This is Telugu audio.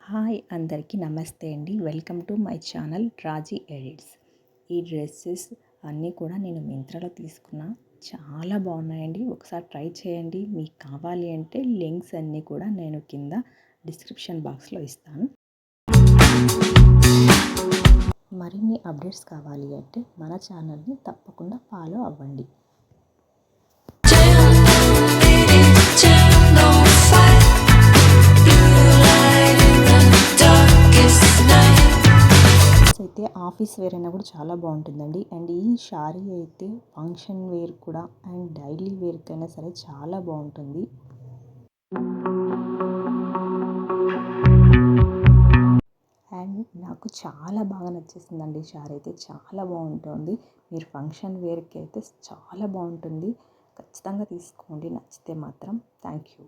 హాయ్ అందరికీ నమస్తే అండి. Welcome to my channel Raji edits. ఈ డ్రెస్సెస్ అన్నీ కూడా నేను మింత్రాలో తీసుకున్నా. చాలా బాగున్నాయండి. ఒకసారి ట్రై చేయండి. మీకు కావాలి అంటే లింక్స్ అన్నీ కూడా నేను కింద డిస్క్రిప్షన్ బాక్స్లో ఇస్తాను. మరిన్ని అప్డేట్స్ కావాలి అంటే మన ఛానల్ని తప్పకుండా ఫాలో అవ్వండి. అయితే ఆఫీస్ వేర్ అయినా కూడా చాలా బాగుంటుందండి. అండ్ ఈ శారీ అయితే ఫంక్షన్ వేర్ కూడా అండ్ డైలీ వేర్కైనా సరే చాలా బాగుంటుంది. అండ్ నాకు చాలా బాగా నచ్చేసిందండి. ఈ శారీ అయితే చాలా బాగుంటుంది. మీరు ఫంక్షన్ వేర్కి అయితే చాలా బాగుంటుంది. ఖచ్చితంగా తీసుకోండి నచ్చితే మాత్రం. Thank you.